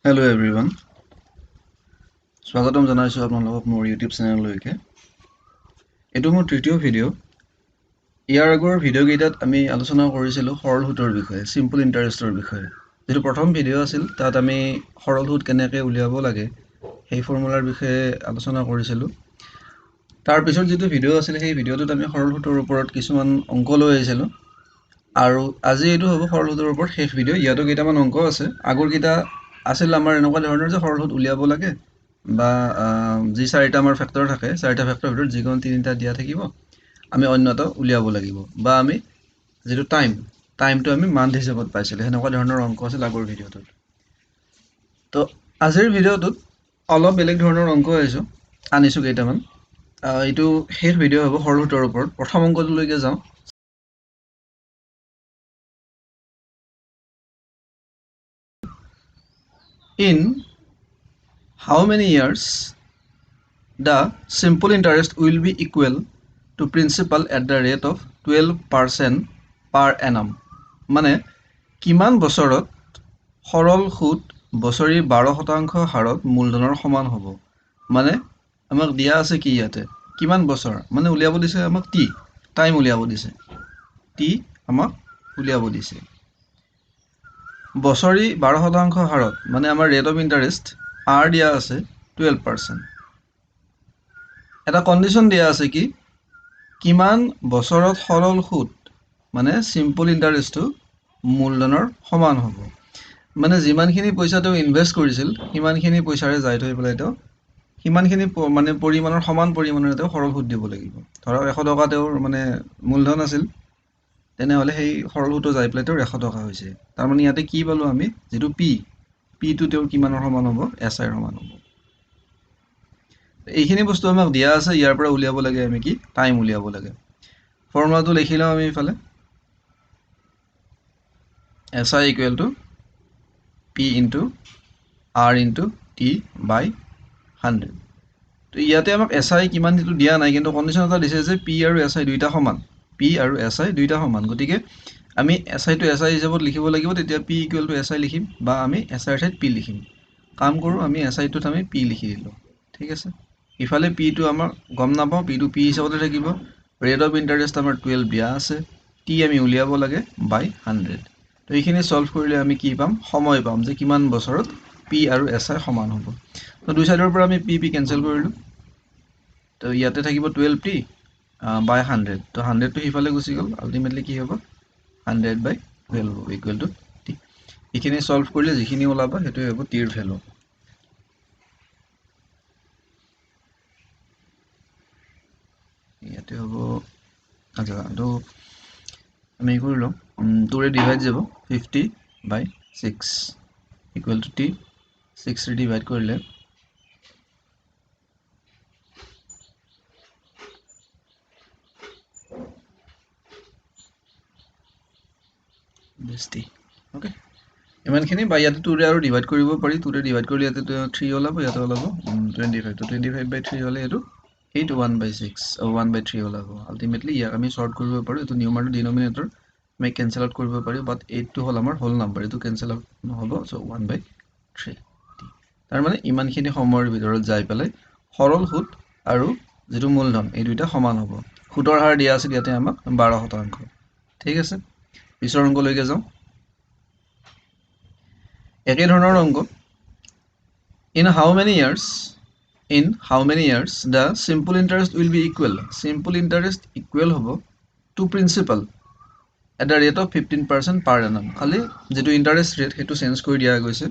Hello everyone. স্বাগতম জনাইছো আপোনালোকক মোৰ ইউটিউব চেনেললৈকে। এটো মোৰ তৃতীয় ভিডিঅ'। ইয়াৰ আগৰ ভিডিঅ'কেইটাত আমি আলোচনা কৰিছিলোঁ সৰল সুতৰ বিষয়ে, সিম্পল ইণ্টাৰেষ্টৰ বিষয়ে। যেটো প্ৰথম ভিডিঅ' আছিল তাত আমি সৰল সুত কেনেকৈ উলিয়াব লাগে সেই ফৰ্মুলাৰ বিষয়ে আলোচনা কৰিছিলোঁ। তাৰ পিছত যেটো ভিডিঅ' আছিল সেই ভিডিঅ'টোত আমি সৰল সুতৰ ওপৰত কিছুমান অংক লৈ আহিছিলোঁ। আৰু আজি এইটো হ'ব সৰল সুতৰ ওপৰত শেষ ভিডিঅ'। ইয়াতো কেইটামান অংক আছে। আগৰ কেইটা আছিল আমাৰ এনেকুৱা ধৰণৰ যে সৰল সুত উলিয়াব লাগে বা যি চাৰিটা আমাৰ ফেক্টৰ থাকে, চাৰিটা ফেক্টৰৰ ভিতৰত যিকোনো তিনিটা দিয়া থাকিব, আমি অন্য এটা উলিয়াব লাগিব বা আমি যেটো টাইমটো আমি মান্থ হিচাপত পাইছিলোঁ, সেনেকুৱা ধৰণৰ অংক আছিল আগৰ ভিডিঅ'টোত। তো আজিৰ ভিডিঅ'টোত অলপ বেলেগ ধৰণৰ অংক আনিছোঁ কেইটামান। এইটো শেষ ভিডিঅ' হ'ব সৰল সুতৰ ওপৰত। প্ৰথম অংকটোলৈকে যাওঁ। In how many years the simple interest will be equal to principal at the rate of 12% per annum? মানে কিমান বছৰত সৰল সুত বছৰি 12% হাৰত মূলধনৰ সমান হ'ব? মানে আমাক দিয়া আছে কি ইয়াতে কিমান বছৰ মানে উলিয়াব দিছে আমাক টি টাইম উলিয়াব দিছে। টি আমাক উলিয়াব দিছে। বছৰি 12% হাৰত মানে আমাৰ ৰেট অফ ইণ্টাৰেষ্ট আৰ দিয়া আছে 12%। এটা কণ্ডিশ্যন দিয়া আছে কি কিমান বছৰত সৰল সুত মানে সিম্পল ইণ্টাৰেষ্টটো মূলধনৰ সমান হ'ব। মানে যিমানখিনি পইচা তেওঁ ইনভেষ্ট কৰিছিল সিমানখিনি পইচাৰে যাই থৈ পেলাই তেওঁ সিমানখিনি মানে পৰিমাণৰ সমান পৰিমাণৰ তেওঁ সৰল সুত দিব লাগিব। ধৰক 100 টকা তেওঁৰ মানে মূলধন আছিল, তেনেহ'লে সেই সৰল সুতো যাই পেলাই তেওঁৰ 100 টকা হৈছে। তাৰমানে ইয়াতে কি পালোঁ আমি যেটো পিটো তেওঁৰ কিমানৰ সমান হ'ব, এছ আইৰ সমান হ'ব। এইখিনি বস্তু আমাক দিয়া আছে, ইয়াৰ পৰা উলিয়াব লাগে আমি কি টাইম উলিয়াব লাগে। ফৰ্মুলাটো লিখি লওঁ আমি ইফালে S I equal to P into R into T by 100। তো ইয়াতে আমাক এছ আই কিমান সেইটো দিয়া নাই, কিন্তু কণ্ডিশ্যন এটা দিছে যে পি আৰু এছ আই দুইটা সমান। পি আৰু এছ আই দুইটা সমান, গতিকে আমি এছ আইটো এছ আই হিচাপত লিখিব লাগিব। তেতিয়া P equal to S I লিখিম বা আমি এছ আইৰ ঠাইত পি লিখিম। কাম কৰোঁ, আমি এছ আইটোত আমি পি লিখি দিলোঁ। ঠিক আছে, ইফালে পিটো আমাৰ গম নাপাওঁ, পিটো পি হিচাপতে থাকিব। ৰেট অফ ইণ্টাৰেষ্ট আমাৰ 12 দিয়া আছে, টি আমি উলিয়াব লাগে বাই 100। তো এইখিনি ছল্ভ কৰিলে আমি কি পাম, সময় পাম যে কিমান বছৰত পি আৰু এছ আই সমান হ'ব। তো দুই চাইডৰ পৰা আমি পি কেঞ্চেল কৰিলোঁ। তো ইয়াতে থাকিব 12t বাই 100। তো 100টো সিফালে গুচি গ'ল, আল্টিমেটলি কি হ'ব 100 বাই 12 ইকুৱেল টু টি। এইখিনি ছল্ভ কৰিলে যিখিনি ওলাব সেইটোৱে হ'ব টিৰ ভেলু। ইয়াতে হ'ব আচ্ছা, তো আমি কৰি লওঁ 2ৰে ডিভাইড যাব 50 বাই 6 ইকুৱেল টু টি। 6ৰে ডিভাইড কৰিলে টি। অ'কে, ইমানখিনি বা ইয়াতে 2ৰে আৰু ডিভাইড কৰিব পাৰি। 2ৰে ডিভাইড কৰিলে ইয়াতে 3 ওলাব, ইয়াতে ওলাব 25। তো 25 বাই 3 হ'লে এইটো 1/6 1/3 ওলাব। আল্টিমেটলি ইয়াক আমি শ্বৰ্ট কৰিব পাৰোঁ। এইটো নিউমাৰটো ডিনমিনেটৰ আমি কেঞ্চেল আউট কৰিব পাৰোঁ, বাট 8টো হ'ল আমাৰ হোল নাম্বাৰ, এইটো কেঞ্চেল আউট নহ'ব। চ' 1/3। তাৰমানে ইমানখিনি সময়ৰ ভিতৰত যাই পেলাই সৰল সুত আৰু যিটো মূলধন এই দুইটা সমান হ'ব। সুতৰ হাৰ দিয়া আছিল ইয়াতে আমাক 12%। ঠিক আছে, পিছৰ অংকলৈকে যাওঁ। একে ধৰণৰ অংক। In how many years the simple interest will be equal. Simple interest equal হ'ব to principal at the rate of 15% per annum. খালি যিটো ইণ্টাৰেষ্ট ৰেট সেইটো চেঞ্জ কৰি দিয়া গৈছে।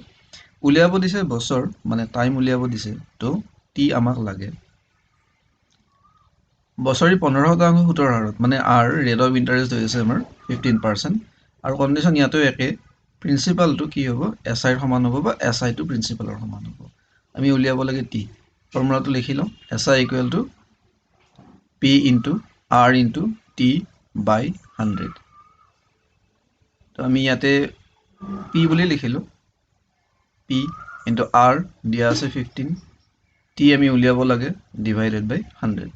উলিয়াব দিছে বছৰ, মানে টাইম উলিয়াব দিছে। তো টি আমাক লাগে। বছৰি 15% সুতৰ হাৰত, মানে আৰ ৰেট অফ ইণ্টাৰেষ্ট হৈ আছে আমাৰ 15%। আৰু কণ্ডিশ্যন ইয়াতো একে, প্ৰিন্সিপালটো কি হ'ব এছ আইৰ সমান হ'ব বা এছ আইটো প্ৰিন্সিপালৰ সমান হ'ব। আমি উলিয়াব লাগে টি। ফৰ্মুলাটো লিখি লওঁ S I equal to P into R into T by 100। তো আমি ইয়াতে পি বুলি লিখিলোঁ, পি ইনটু আৰ দিয়া আছে 15, টি আমি উলিয়াব লাগে ডিভাইডেড বাই 100।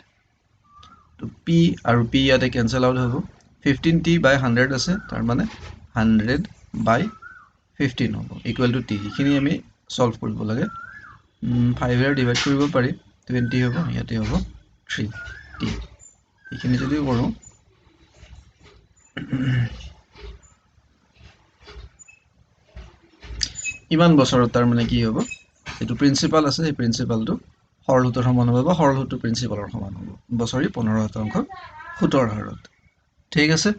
তো পি আৰু পি ইয়াতে কেঞ্চেল আউট হ'ব। 15t বাই 100 আছে, তাৰ মানে 100 বাই 15 হ'ব ইকুৱেল টু টি। এইখিনি আমি সলভ কৰিব লাগে 5 এৰে ডিভাইড কৰিব পাৰি 20 হ'ব ইয়াতে হ'ব 3t এইখিনি যদি কৰোঁ ইমান বছৰত তাৰ মানে কি হ'ব এইটো প্ৰিন্সিপাল আছে এই প্ৰিন্সিপালটো সৰল সুতৰ সমান হ'ব বা সৰল সুতটো প্ৰিন্সিপালৰ সমান হ'ব বছৰি 15% সুতৰ হাৰত ঠিক আছে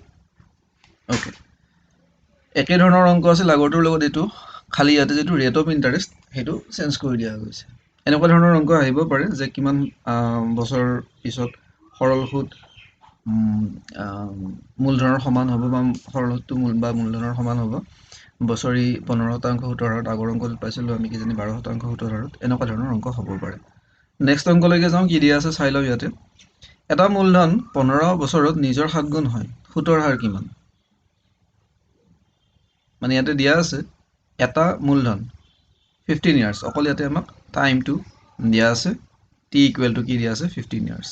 ওকে একে ধৰণৰ অংক আছিল আগৰটোৰ লগত এইটো খালি ইয়াতে যেটো ৰেট অফ ইন্টাৰেষ্ট সেইটো চেঞ্জ কৰি দিয়া হৈছে এনেকুৱা ধৰণৰ অংক আহিব পাৰে যে কিমান বছৰ পিছত সৰল সুত মূলধনৰ সমান হ'ব বা সৰল সুতটো মূলধনৰ সমান হ'ব বছৰি 15% সুতৰ হাৰত আগৰ অংকত পাইছিলোঁ আমি কিজানি 12% সুতৰ হাৰত এনেকুৱা ধৰণৰ অংক হ'ব পাৰে নেক্সট অংকলৈকে যাওঁ কি দিয়া আছে চাই লওঁ ইয়াতে এটা মূলধন 15 বছৰত নিজৰ 7 গুণ হয় সুতৰ হাৰ কিমান মানে ইয়াতে দিয়া আছে এটা মূলধন 15 ইয়াৰ্স অকল ইয়াতে আমাক টাইমটো দিয়া আছে t ইকুৱেল টু কি দিয়া আছে 15 ইয়াৰ্স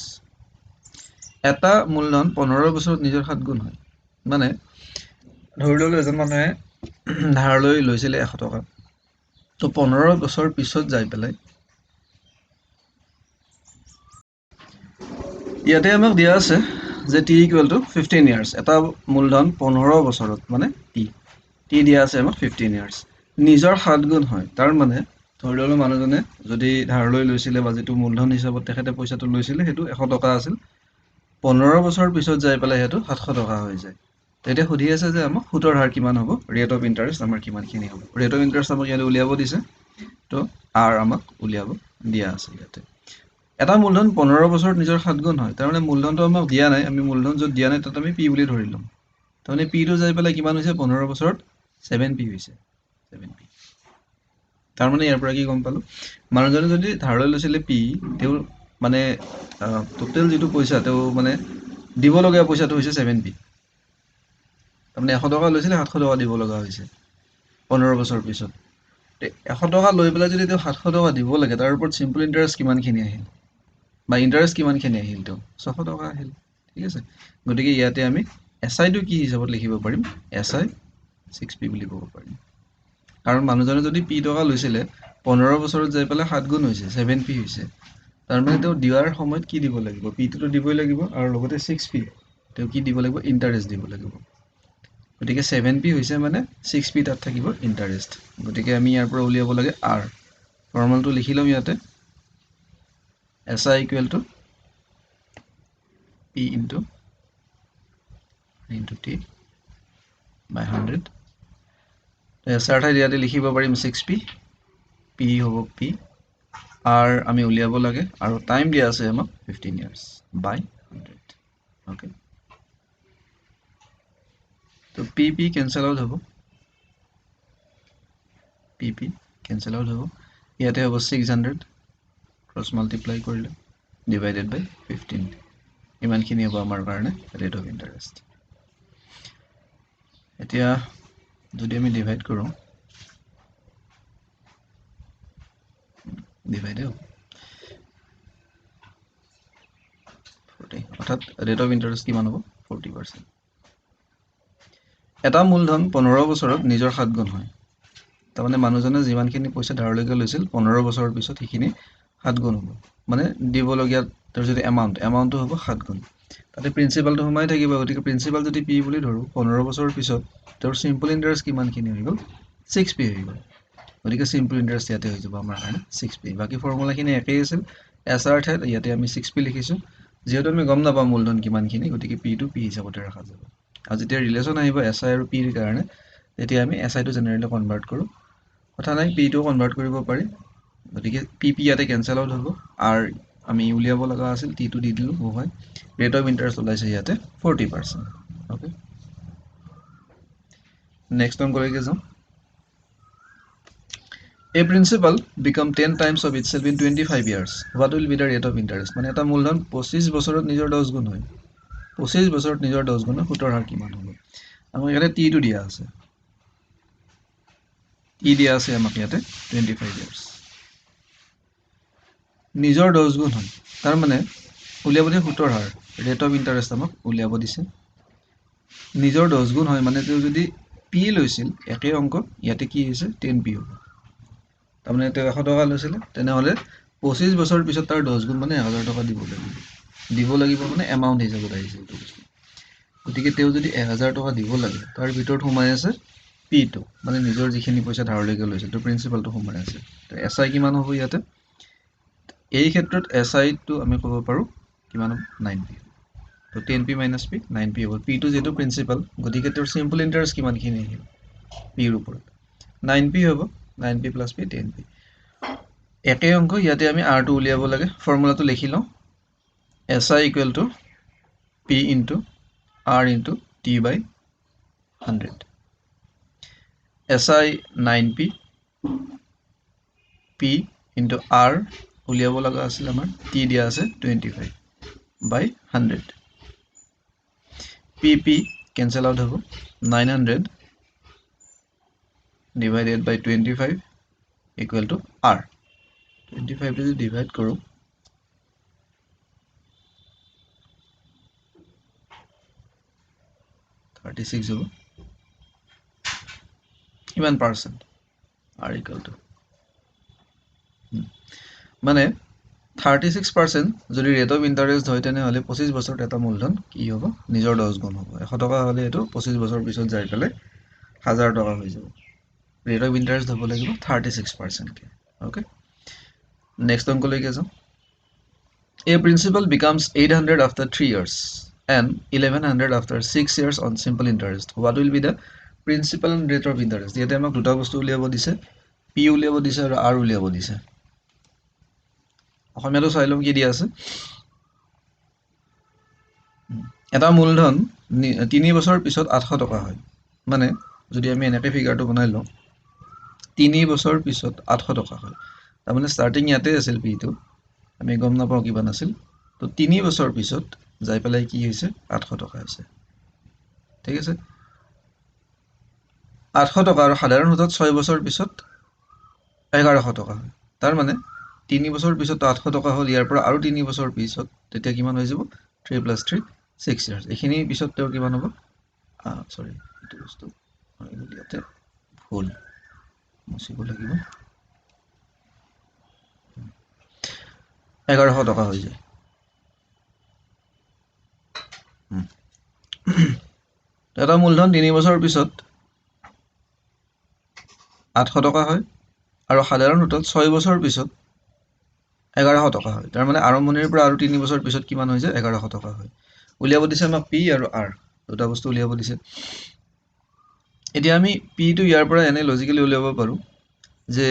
এটা মূলধন 15 বছৰত নিজৰ 7 গুণ হয় মানে ধৰি ললো এজন মানুহে ধাৰলৈ লৈছিলে 100 টকা তো 15 বছৰ পিছত যাই পেলাই ইয়াতে আমাক দিয়া আছে যে t ইকুৱেল টু 15 ইয়াৰ্স এটা মূলধন 15 বছৰত মানে t দিয়া আছে আমাক 15 ইয়াৰ্স নিজৰ 7 গুণ হয় তাৰ মানে ধৰি ললো মানুহজনে যদি ধাৰলৈ লৈছিলে বা যেটো মূলধন হিচাপত তেখেতে পইচাটো লৈছিলে হেতু 100 টকা আছিল 15 বছৰ পিছত যাই পেলাই হেতু 700 টকা হৈ যায় তেতিয়া সুধি আছে যে আমাক সুতৰ হাৰ কিমান হ'ব ৰেট অফ ইন্টাৰেষ্ট আমাৰ কিমানখিনি হ'ব ৰেট অফ ইন্টাৰেষ্ট আমাক ইয়াতে উলিয়াব দিছে তো r আমাক উলিয়াব দিয়া আছে ইয়াতে এটা মূলধন 15 বছৰত নিজৰ 7 গুণ হয় তাৰ মানে মূলধনটো আমাক দিয়া নাই আমি মূলধন য'ত দিয়া নাই তাত আমি p বুলি ধৰি লম তাৰ মানে p টো যাই পেলাই কিমান হৈছে 15 বছৰত 7p হৈছে 7p তাৰ মানে ইয়াৰ পৰা কি গম পালো মানুহজনে যদি ধাৰলৈ লৈছিলে p তেও মানে টোটেল যেটো পইচা তেও মানে দিব লগা পইচাটো হৈছে 7p তাৰ মানে 100 টকা লৈছিলে 700 টকা দিব লগা হৈছে 15 বছৰ পিছত 100 টকা লৈ পেলাই যদি তেও 700 টকা দিব লাগে তাৰ ওপৰত সিম্পল ইন্টাৰেষ্ট কিমানখিনি আহিল বা ইন্টাৰেষ্ট কিমানখিনি আহিল তো 600 টকা আহিল ঠিক আছে গতিকে ইয়াতে আমি SI টো কি হিচাপত লিখিব পাৰিম SI 6p বুলি ক'ব পাৰিম কাৰণ মানুহজনে যদি p টকা লৈছিলে 15 বছৰত যাই পেলাই 7 গুণ হৈছে 7p হৈছে তাৰ মানে তেও দিয়াৰ সময়ত কি দিব লাগিব p টো দিবই লাগিব আৰু লগতে 6p তেও কি দিব লাগিব ইন্টাৰেষ্ট দিব লাগিব গতিকে 7p হৈছে মানে 6p তাত থাকিব ইন্টাৰেষ্ট গতিকে আমি ইয়াৰ পৰা উলিয়াব লাগে r ফৰ্মুলাটো লিখি লম ইয়াতে SI equal to P into T by 100 SR ঠাইত ইয়াতে লিখিব পাৰিম 6p P হ'ব P R আমি উলিয়াব লাগে আৰু টাইম দিয়া আছে আমাক 15 years by 100 okay তো PP cancel out হ'ব PP cancel out হ'ব ইয়াতে হ'ব 600 cross multiply কৰিলে divided by 15 ইমানখিনি হ'ব আমাৰ কাৰণে rate of interest এতিয়া যদি আমি ডিভাইড কৰো ডিভাইড হ'ব 40 অৰ্থাৎ rate of interest কিমান হ'ব 40% এটা মূলধন 15 বছৰত নিজৰ 7 গুণ হয় তাৰ মানে মানুহজনে যিমানখিনি পইচা ধাৰলৈকে লৈছিল 15 বছৰৰ পিছত সেইখিনি 7 গুণ হ'ব মানে দিব লগিয়া তাৰ যদি এমাউন্টটো হ'ব 7 গুণ তাতে প্ৰিন্সিপালটো সোমাই থাকিব গতিকে প্ৰিন্সিপাল যদি p বুলি ধৰো 15 বছৰৰ পিছত তাৰ সিম্পল ইন্টাৰেষ্ট কিমানখিনি হৈ গ'ল 6p হৈ গ'ল গতিকে সিম্পল ইন্টাৰেষ্ট ইয়াতে হৈ যাব আমাৰ কাৰণে 6p বাকি ফৰ্মুলাখিনি একেই আছিল SR ঠাইত ইয়াতে আমি 6p লিখিছো যেহেতু আমি গম নাপাম মূলধন কিমানখিনি গতিকে p টো p হিচাপতে ৰাখা যাব আৰু যেতিয়া ৰিলেচন আহিব SI আৰু p ৰ কাৰণে তেতিয়া আমি SI টো জেনেৰেলি কনভাৰ্ট কৰো কথা নাই p টো কনভাৰ্ট কৰিব পাৰি গতিকে p ইয়াতে কেনসেল আউট হ'ব r আমি উলিয়াব লগা আছিল t টো দি দিলো হয় ৰেট অফ ইন্টাৰেষ্ট ওলাইছে ইয়াতে 40% ওকে নেক্সট অংকলৈকে যাওঁ A principal become 10 times of itself in 25 years. What will be the rate of interest? মানে এটা মূলধন 25 বছৰত নিজৰ 10 গুণ হয় 25 বছৰত নিজৰ 10 গুণ সুতৰ হাৰ কিমান হ'ব আমাক ইয়াতে t টো দিয়া আছে t দিয়া আছে আমাক ইয়াতে 25 years নিজৰ 10 গুণ হয় তাৰ মানে উলিয়াব দিয়ে সুতৰ হাৰ ৰেট অফ ইন্টাৰেষ্ট আমাক উলিয়াব দিছে নিজৰ 10 গুণ হয় মানে তেও যদি p লৈছিল একে অংক ইয়াতে কি হৈছে 10p হ'ব তাৰমানে তেওঁ 100 টকা লৈছিলে তেনেহ'লে 25 বছৰ পিছত তাৰ 10 গুণ মানে 1000 টকা দিব লাগিব মানে এমাউণ্ট হিচাপত আহিছে এইটো বস্তু গতিকে তেওঁ যদি 1000 টকা দিব লাগে তাৰ ভিতৰত সোমাই আছে পিটো মানে নিজৰ যিখিনি পইচা ধাৰলৈকে লৈছে তো প্ৰিন্সিপালটো সোমাই আছে তো এসআই কিমান হ'ব ইয়াতে এই ক্ষেত্ৰত এসআইটো আমি ক'ব পাৰোঁ কিমান 9p তো 10p minus p 9p হ'ব পিটো যেটো প্ৰিন্সিপাল গতিকে তেওঁৰ সিম্পল ইন্টাৰেষ্ট কিমানখিনি আহিল পিৰ ওপৰত 9p হ'ব 9p plus p 10p একে অংক ইয়াতে আমি r টো উলিয়াব লাগে ফৰ্মুলাটো লিখি লওঁ SI equal to p into r into t by 100 SI 9p p into r উলিয়াব লগা আছিল আমাৰ t দিয়া আছে 25 by 100 pp cancel out হ'ব 900 divided by 25 equal to r 25 to divide কৰো 36 হ'ব কিমান পাৰ্চেন্ট r equal to মানে 36% যদি ৰেট অফ ইন্টাৰেষ্ট হয় তেনেহ'লে 25 বছৰত এটা মূলধন কি হ'ব নিজৰ 10 গুণ হ'ব 100 টকা হ'লে এটো 25 বছৰ পিছত যাই পেলাই 1000 টকা হৈ যাব ৰেট অফ ইন্টাৰেষ্ট হ'ব লাগিব 36% কে ওকে নেক্সট অংকলৈকে যাওঁ A principal becomes 800 after 3 years and 1100 after 6 years on simple interest. What will be the principal and rate of interest? ইয়াতে আমাক দুটা বস্তু উলিয়াব দিছে P উলিয়াব দিছে আৰু R উলিয়াব দিছে অসমীয়াটো চাই লম কি দিয়া আছে এটা মূলধন 3 বছৰ পিছত 800 টকা হয় মানে যদি আমি এনেকৈ ফিগাৰটো বনাই লওঁ 3 বছৰ পিছত 800 টকা হয় তাৰমানে ষ্টাৰ্টিং ইয়াতে আছিল P টো আমি গম নাপাওঁ কিমান আছিল তো 3 বছৰ পিছত যাই পেলাই কি হৈছে 800 টকা হৈছে ঠিক আছে 800 টকা আৰু সাধাৰণ সুদত 6 বছৰ পিছত 1100 টকা হয় তাৰ মানে 3 বছৰ পিছত 800 টকা হ'ল ইয়াৰ পৰা আৰু 3 বছৰ পিছত তেতিয়া কিমান হৈ যাব 3 + 3 6 ইয়াৰ্স এইখিনি পিছত তেওঁ কিমান হ'ব সৰি এইটো বস্তু হয় ইয়াতে ভুল মুছিব লাগিব 1100 টকা হৈ যায় এটা মূলধন 3 বছৰ পিছত 800 টকা হয় আৰু সাধাৰণ সুদত 6 বছৰ পিছত 1100 টকা হয় তাৰ মানে আৰম্ভণিৰ পৰা আৰু 3 বছৰ পিছত কিমান হৈ যায় 1100 টকা হয় উলিয়াব দিছে আমাক P আৰু R দুটা বস্তু উলিয়াব দিছে এতিয়া আমি P টো ইয়াৰ পৰা এনে লজিক্যালি উলিয়াব পাৰো যে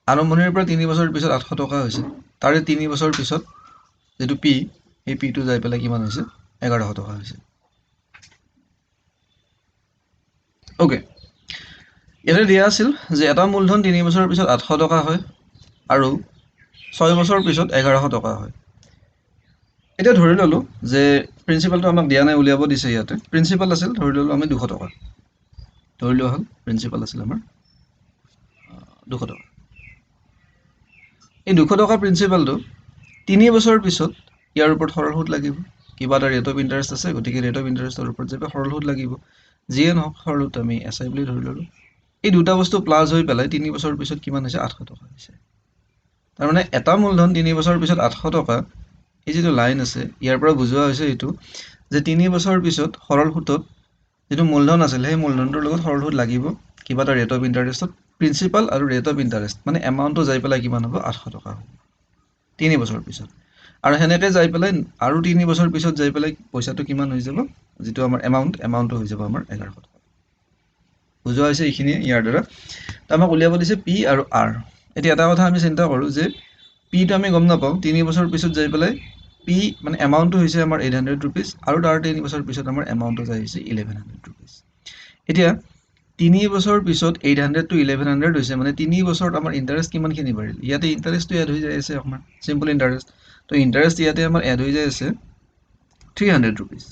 আৰম্ভণিৰ পৰা 3 বছৰ পিছত 800 টকা হৈছে তাৰে 3 বছৰ পিছত যেটো P এই P টো যাই পেলাই কিমান হৈছে 1100 টকা হৈছে ওকে ইয়াতে দিয়া আছিল যে এটা মূলধন 3 বছৰৰ পিছত 800 টকা হয় আৰু 6 বছৰ পিছত 1100 টকা হয় এটা ধৰি ললো যে প্ৰিন্সিপালটো আমাক দিয়া নাই উলিয়াব দিছে ইয়াতে প্ৰিন্সিপাল আছিল ধৰি ললো আমি 200 টকা ধৰি লোৱা হল প্ৰিন্সিপাল আছিল আমাৰ 200 টকা এই 200 টকা প্ৰিন্সিপালটো 3 বছৰ পিছত ইয়াৰ ওপৰত সৰল সুদ লাগিব কিবা এটা ৰেট অফ ইন্টাৰেষ্ট আছে গতিকে ৰেট অফ ইন্টাৰেষ্টৰ ওপৰত যেবা সৰল সুদ লাগিব যিয়ে নহওক সৰল সুদ আমি এসআই বুলি ধৰি ললো এই দুটা বস্তু প্লাস হৈ পেলাই 3 বছৰ পিছত কিমান হৈছে 800 টকা হৈছে তাৰ মানে এটা মূলধন 3 বছৰ পিছত 800 টকা এই যেটো লাইন আছে ইয়াৰ পৰা বুজোৱা হৈছে এটো যে 3 বছৰ পিছত সৰল সুদত যেটো মূলধন আছিল সেই মূলধনটোৰ লগত সৰল সুদ লাগিব কিবা এটা ৰেট অফ ইন্টাৰেষ্টত প্ৰিন্সিপাল আৰু ৰেট অফ ইন্টাৰেষ্ট মানে এমাউন্টটো যাই পেলাই কিমান হ'ব 800 টকা হ'ব 3 বছৰ পিছত আৰু হেনেকে যাই পেলাই আৰু 3 বছৰ পিছত যাই পেলাই পইচাটো কিমান হৈ যাব যেটো আমাৰ এমাউন্টটো হৈ যাব আমাৰ 1100 টকা বুজোৱা হৈছে এইখিনি ইয়াৰ দ্বাৰা আমাক উলিয়াব দিছে P আৰু R এতিয়া এটা কথা আমি চিন্তা কৰো যে P টো আমি গম নাপাওঁ 3 বছৰ পিছত যাই পেলাই P মানে এমাউন্টটো হৈছে আমাৰ 800 rupees আৰু তাৰ 3 বছৰ পিছত আমাৰ এমাউন্টটো যাই হৈছে 1100 rupees এতিয়া 3 বছৰ পিছত 800 to 1100 হৈছে মানে 3 বছৰত আমাৰ ইন্টাৰেষ্ট কিমানখিনি বাঢ়িল ইয়াতে ইন্টাৰেষ্টটো এড হৈ যায় আছে আমাৰ সিম্পল ইন্টাৰেষ্ট তো ইন্টাৰেষ্ট ইয়াতে আমাৰ এড হৈ যায় আছে 300 rupees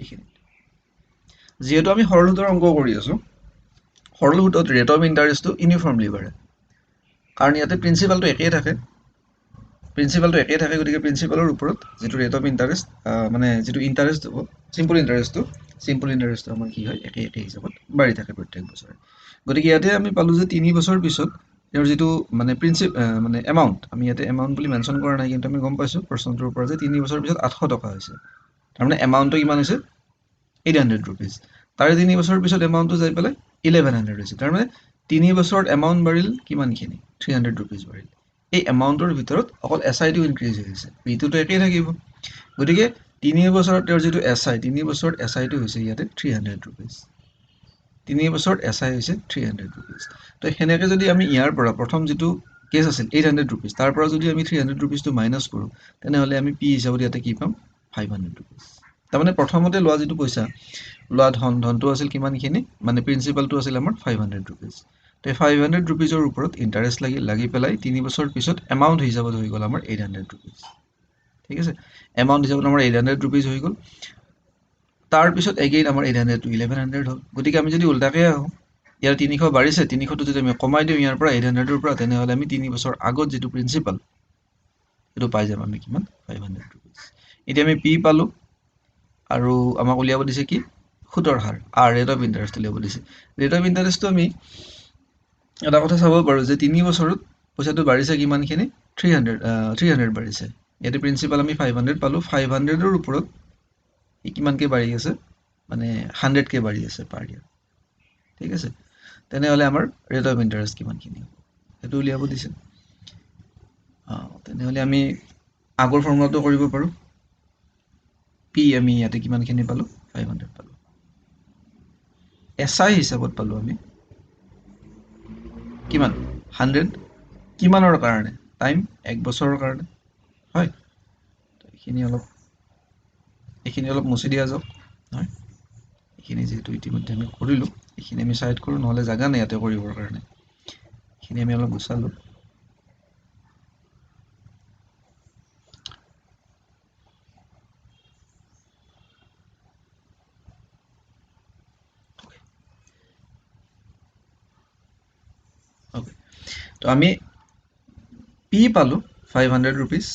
এইখিনি যেহেতু আমি সৰল সুদৰ অংক কৰি আছো সৰল সুদত ৰেট অফ ইন্টাৰেষ্টটো ইউনিফৰ্মলি বাঢ়ে কাৰণ ইয়াতে প্ৰিন্সিপালটো একেই থাকে গতিকে প্ৰিন্সিপালৰ ওপৰত যেটো ৰেট অফ ইন্টাৰেষ্ট মানে যেটো ইন্টাৰেষ্ট হ'ব সিম্পল ইন্টাৰেষ্টটো আমাৰ কি হয় একে হিচাপত বাঢ়ি থাকে প্ৰত্যেক বছৰে গতিকে ইয়াতে আমি পালো যে 3 বছৰ পিছত তেওঁৰ যিটো মানে মানে এমাউণ্ট, আমি ইয়াতে এমাউণ্ট বুলি মেনশ্যন কৰা নাই, কিন্তু আমি গম পাইছোঁ প্ৰশ্নটোৰ পৰা যে 3 বছৰৰ পিছত 800 টকা হৈছে। তাৰমানে এমাউণ্টটো কিমান হৈছে 800 ৰুপিজ। তাৰে 3 বছৰৰ পিছত এমাউণ্টটো যাই পেলাই 1100 হৈছে। তাৰমানে 3 বছৰত এমাউণ্ট বাঢ়িল কিমানখিনি 300 ৰুপিজ বাঢ়িল। এই এমাউণ্টৰ ভিতৰত অকল SI টো ইনক্ৰিজ হৈছে, পিটোতো একেই থাকিব। গতিকে 3 বছৰত তেওঁৰ যিটো SI, 3 বছৰত SI টো হৈছে ইয়াতে 300 ৰুপিজ। 3 বছৰত SI হৈছে 300 ৰুপিজ। তো সেনেকৈ যদি আমি ইয়াৰ পৰা প্ৰথম যিটো কেছ আছিল 800 ৰুপিজ, তাৰ পৰা যদি আমি 300 ৰুপিজটো মাইনাছ কৰোঁ, তেনেহ'লে আমি পি হিচাপত ইয়াতে কি পাম 500 ৰুপিজ। তাৰমানে প্ৰথমতে লোৱা যিটো পইচা, লোৱা ধনটো আছিল কিমানখিনি, মানে প্ৰিন্সিপালটো আছিল আমাৰ 500 ৰুপিজ। তো 500 ৰুপিজৰ ওপৰত ইণ্টাৰেষ্ট লাগি পেলাই 3 বছৰ পিছত এমাউণ্ট হিচাপত হৈ গ'ল আমাৰ 800 ৰুপিজ। ঠিক আছে, এমাউণ্ট হিচাপত আমাৰ 800 ৰুপিজ হৈ গ'ল। তাৰপিছত এগেইন আমাৰ 800 টো 1100 হ'ল। গতিকে আমি যদি উল্টাকৈ আহোঁ, ইয়াৰ 300 বাঢ়িছে, 300টো যদি আমি কমাই দিওঁ ইয়াৰ পৰা 800ৰ পৰা, তেনেহ'লে আমি 3 বছৰ আগত যিটো প্ৰিন্সিপাল সেইটো পাই যাম আমি কিমান 500 ৰুপিজ। এতিয়া আমি পি পালোঁ, আৰু আমাক উলিয়াব দিছে কি সুতৰ হাৰ, ৰেট অফ ইণ্টাৰেষ্ট উলিয়াব দিছে। ৰেট অফ ইণ্টাৰেষ্টটো আমি এটা কথা চাব পাৰোঁ যে 3 বছৰত পইচাটো বাঢ়িছে কিমানখিনি 300 বাঢ়িছে। ইয়াতে প্ৰিন্সিপাল আমি 500 পালোঁ, 500ৰ ওপৰত কিমানকৈ বাঢ়ি আছে, মানে 100কৈ বাঢ়ি আছে পাৰ ইয়াৰ। ঠিক আছে, তেনেহ'লে আমাৰ ৰেট অফ ইণ্টাৰেষ্ট কিমানখিনি সেইটো উলিয়াব দিছে। তেনেহ'লে আমি আগৰ ফৰ্মুলাটো কৰিব পাৰোঁ। পি আমি ইয়াতে কিমানখিনি পালোঁ 500 পালোঁ। SI হিচাপত পালোঁ আমি কিমান 100, কিমানৰ কাৰণে টাইম 1 বছৰৰ কাৰণে, হয়। এইখিনি অলপ মুছি দিয়া যাওক, হয়। এইখিনি যিহেতু ইতিমধ্যে আমি কৰিলোঁ, এইখিনি আমি ছাইড কৰোঁ, নহ'লে জাগা নাই ইয়াতে কৰিবৰ কাৰণে। এইখিনি আমি অলপ গুচালোঁ। তো আমি পি পালোঁ 500 ৰুপিজ,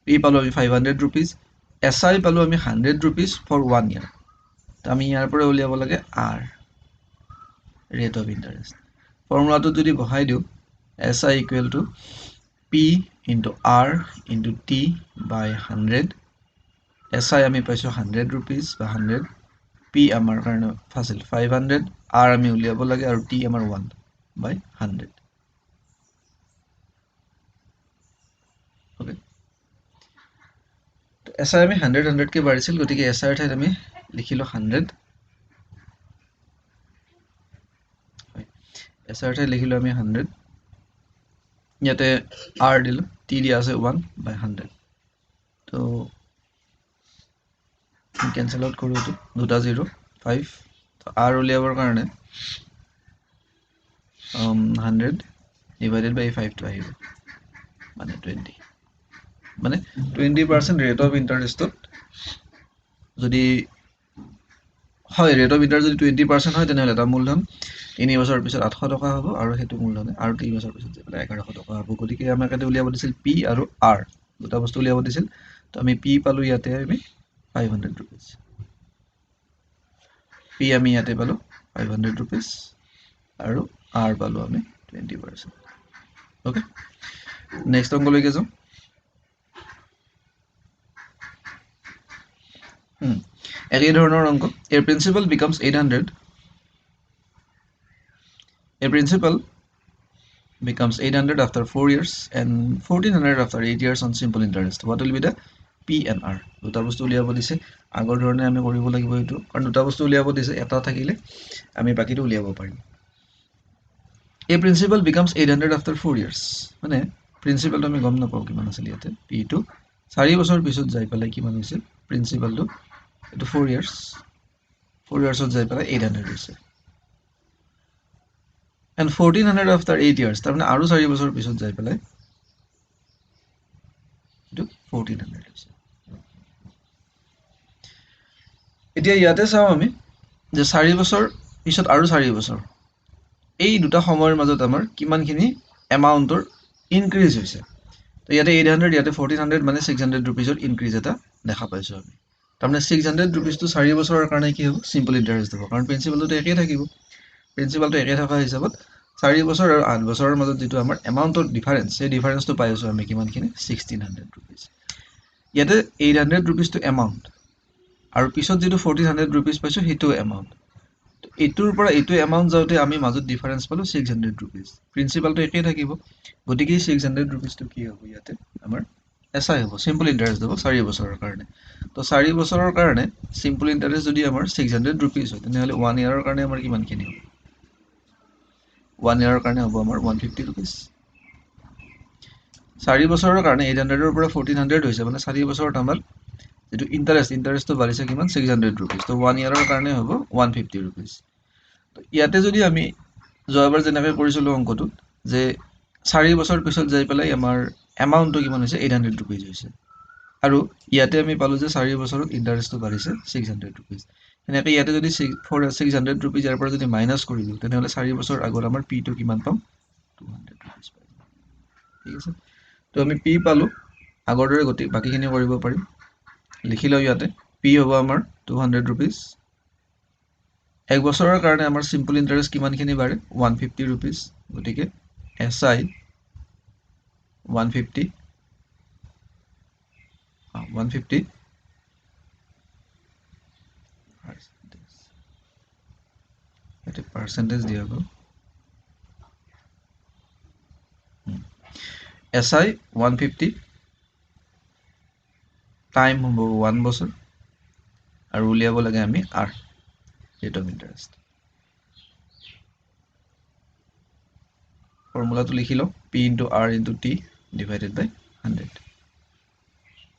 পি পালোঁ আমি 500 ৰুপিজ, SI পালোঁ আমি 100 ৰুপিজ ফৰ 1 ইয়াৰ। তো আমি ইয়াৰ পৰা উলিয়াব লাগে ৰেট অফ ইণ্টাৰেষ্ট। ফৰ্মুলাটোত যদি বহাই দিওঁ, SI equal to P into into T by 100। SI আমি পাইছোঁ 100 ৰুপিজ বা 100, পি আমাৰ কাৰণে আছিল 500, আমি উলিয়াব লাগে, আৰু T আমাৰ 1 বাই 100। অ'কে, SI আমি 100কৈ বাঢ়িছিল, গতিকে SIৰ ঠাইত আমি লিখিলোঁ 100। SIৰ ঠাইত লিখিলোঁ আমি 100, ইয়াতে দিলোঁ, T দিয়া আছে 1 বাই 100। তো কেঞ্চেল আউট কৰোঁ, এইটো দুটা 0 5। তো উলিয়াবৰ কাৰণে 100 ডিভাইডেড বাই 5টো আহিব, মানে 20। মানে 20% ৰেট অফ ইণ্টাৰেষ্টত যদি হয়, ৰেট অফ ইণ্টাৰেষ্ট যদি 20% হয়, তেনেহ'লে এটা মূলধন 3 বছৰৰ পিছত 800 টকা হ'ব, আৰু সেইটো মূলধনে আৰু 3 বছৰৰ পিছত গৈ পেলাই 1100 টকা হ'ব। গতিকে আমাক ইয়াতে উলিয়াব দিছিল পি আৰু দুটা বস্তু উলিয়াব দিছিল। তো আমি পি পালোঁ ইয়াতে আমি 500 ৰুপিজ, পি আমি ইয়াতে পালোঁ 500 ৰুপিজ, আৰু পালোঁ আমি 20%। অ'কে, নেক্সট অংকলৈকে যাওঁ। একেই ধৰণৰ অংক। A principal becomes 800. A principal becomes 800 after 4 years and 1400 after 8 years on simple interest. What will be the P and R? দুটা বস্তু উলিয়াব দিছে, আগৰ ধৰণে আমি কৰিব লাগিব এইটো, কাৰণ দুটা বস্তু উলিয়াব দিছে, এটা থাকিলে আমি বাকীটো উলিয়াব পাৰিম। A principal becomes 800 after 4 years, মানে প্ৰিন্সিপালটো আমি গম নাপাওঁ কিমান আছিল ইয়াতে, P2 4 বছৰ পিছত যাই পেলাই কিমান হৈছে প্ৰিন্সিপালটো, এইটো 4 years, 4 yearsত যাই পেলাই 800 হৈছে। and 1400 after 8 years, তাৰমানে আৰু 4 বছৰ পিছত যাই পেলাই এইটো 1400 হৈছে। এতিয়া ইয়াতে চাওঁ আমি যে 4 বছৰ পিছত আৰু 4 বছৰ, এই দুটা সময়ৰ মাজত আমাৰ কিমানখিনি এমাউণ্টৰ ইনক্ৰিজ হৈছে। তো ইয়াতে 800, ইয়াতে 1400, মানে 600 ৰুপিজৰ ইনক্ৰিজ এটা দেখা পাইছোঁ আমি। তাৰমানে 600 ৰুপিজটো 4 বছৰৰ কাৰণে কি হ'ব, চিম্পল ইণ্টাৰেষ্ট হ'ব, কাৰণ প্ৰিন্সিপালটো একেই থাকিব। প্ৰিন্সিপালটো একে থকা হিচাপত 4 বছৰ আৰু 8 বছৰৰ মাজত যিটো আমাৰ এমাউণ্টৰ ডিফাৰেঞ্চ, সেই ডিফাৰেঞ্চটো পাই আছোঁ আমি কিমানখিনি 1600 ৰুপিজ। ইয়াতে 800 ৰুপিজটো এমাউণ্ট আৰু পিছত যিটো 1400 ৰুপিজ পাইছোঁ সেইটো এমাউণ্ট। এইটোৰ পৰা এইটো এমাউণ্ট যাওঁতে আমি মাজত ডিফাৰেঞ্চ পালোঁ 600 ৰুপিজ। প্ৰিন্সিপালটো একেই থাকিব, গতিকে 600 ৰুপিজটো কি হ'ব ইয়াতে আমাৰ এছআই হ'ব, চিম্পল ইণ্টাৰেষ্ট হ'ব 4 বছৰৰ কাৰণে। তো 4 বছৰৰ কাৰণে চিম্পল ইণ্টাৰেষ্ট যদি আমাৰ 600 ৰুপিজ হয়, তেনেহ'লে 1 ইয়াৰৰ কাৰণে আমাৰ কিমানখিনি হ'ব? 1 ইয়াৰৰ কাৰণে হ'ব আমাৰ 150 ৰুপিজ। 4 বছৰৰ কাৰণে 800ৰ পৰা 1400 হৈছে, মানে 4 বছৰত আমাৰ যিটো ইণ্টাৰেষ্টটো বাঢ়িছে কিমান 600 ৰুপিজ। তো 1 ইয়াৰৰ কাৰণে হ'ব 150 ৰুপিজ। তো ইয়াতে যদি আমি যোৱাবাৰ যেনেকৈ কৰিছিলোঁ অংকটোত যে 4 বছৰ পিছত যাই পেলাই আমাৰ এমাউণ্টটো কিমান হৈছে 800 ৰুপিজ হৈছে, আৰু ইয়াতে আমি পালোঁ যে 4 বছৰত ইণ্টাৰেষ্টটো বাঢ়িছে 600 ৰুপিজ। সেনেকৈ ইয়াতে যদি 600 ৰুপিজ ইয়াৰ পৰা যদি মাইনাছ কৰি দিওঁ, তেনেহ'লে 4 বছৰ আগত আমাৰ পিটো কিমান পাম 200 ৰুপিজ পাম। ঠিক আছে, তো আমি পি পালোঁ, আগৰ দৰে বাকীখিনি কৰিব পাৰিম। লিখি লওঁ ইয়াতে পি হ'ব আমাৰ 200 ৰুপিজ। 1 বছৰৰ কাৰণে আমাৰ চিম্পল ইণ্টাৰেষ্ট কিমানখিনি বাঢ়ে 150 ৰুপিজ, গতিকে এছআই 150 ইয়াতে পাৰ্চেণ্টেজ দিয়া গ'ল। এছআই 150 টাইম হ'ব 1 বছৰ, আৰু উলিয়াব লাগে আমি আৰ, ৰেট অফ ইণ্টাৰেষ্ট। ফৰ্মুলাটো লিখি লওঁ, P into R into T divided by 100।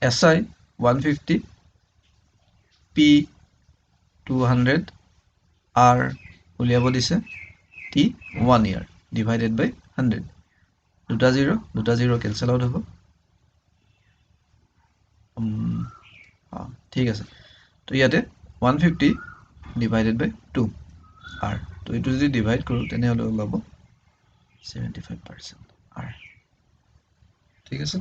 SI 150, P 200, R উলিয়াব দিছে টি 1 ইয়াৰ ডিভাইডেড বাই 100। দুটা জিৰ' কেঞ্চেল আউট হ'ব। ঠিক আছে, তো ইয়াতে 150 ডিভাইডেড বাই 2 আৰ, তো এইটো যদি ডিভাইড কৰোঁ তেনেহ'লে ওলাব 75% আৰ। ঠিক আছে,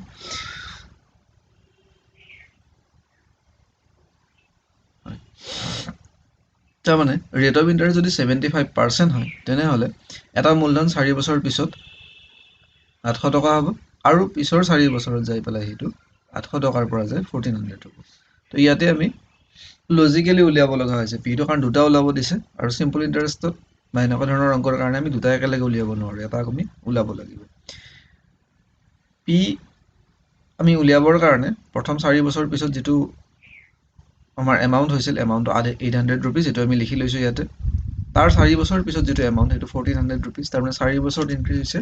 তাৰমানে ৰেট অফ ইণ্টাৰেষ্ট যদি 75% হয়, তেনেহ'লে এটা মূলধন 4 বছৰ পিছত 800 টকা হ'ব, আৰু পিছৰ 4 বছৰত যাই পেলাই সেইটো 800 টকাৰ পৰা যায় 1400 হ'ব। তো ইয়াতে আমি লজিকেলি উলিয়াব লগা হৈছে পিটো, কাৰণ দুটা ওলাব দিছে, আৰু চিম্পল ইণ্টাৰেষ্টত বা এনেকুৱা ধৰণৰ অংকৰ কাৰণে আমি দুটা একেলগে উলিয়াব নোৱাৰোঁ, এটা আমি ওলাব লাগিব। পি আমি উলিয়াবৰ কাৰণে প্ৰথম 4 বছৰ পিছত যিটো আমাৰ এমাউণ্ট হৈছিল, এমাউণ্টটো 800 ৰুপিজ, এইটো আমি লিখি লৈছোঁ ইয়াতে। তাৰ 4 বছৰ পিছত যিটো এমাউণ্ট সেইটো 1400 ৰুপিজ, তাৰমানে 4 বছৰত ইনক্ৰিজ হৈছে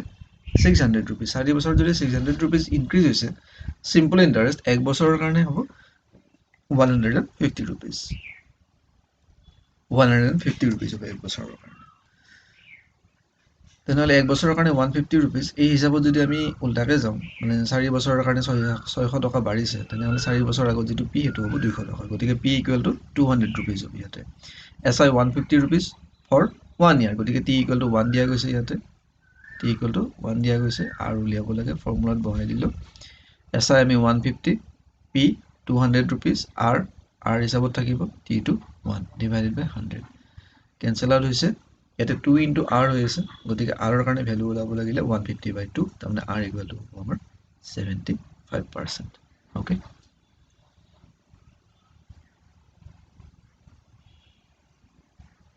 600 ৰুপিজ। 4 বছৰত যদি 600 ৰুপিজ ইনক্ৰিজ হৈছে, চিম্পল ইণ্টাৰেষ্ট 1 বছৰৰ কাৰণে হ'ব 150 ৰুপিজ। 150 ৰুপিজ হ'ব 1 বছৰৰ কাৰণে। তেনেহ'লে 1 বছৰৰ কাৰণে 150 ৰুপিজ, এই হিচাপত যদি আমি উল্টাকৈ যাওঁ, মানে 4 বছৰৰ কাৰণে 600 টকা বাঢ়িছে, তেনেহ'লে 4 বছৰ আগত যিটো পি সেইটো হ'ব 200 টকা, গতিকে পি ইকুৱেল টু 200 ৰুপিজ হ'ব ইয়াতে। এছআই 150 ৰুপিজ ফৰ 1 ইয়াৰ, গতিকে টি ইকুৱেল টু 1 দিয়া গৈছে ইয়াতে, টি ইকুৱেল টু 1 দিয়া গৈছে, আৰু উলিয়াব লাগে, ফৰ্মুলাত বহাই দিলোঁ। এছআই আমি 150, পি 200 ৰুপিজ, আৰ হিচাপত থাকিব T two 1 divided by 100, cancel out হৈছে। ইয়াতে 2 ইণ্টু আৰ হৈ আছে, গতিকে আৰৰ কাৰণে ভেলু ওলাব লাগিলে 150/2, তাৰমানে আৰ ইকুৱেল টু হ'ব আমাৰ 75%। অ'কে।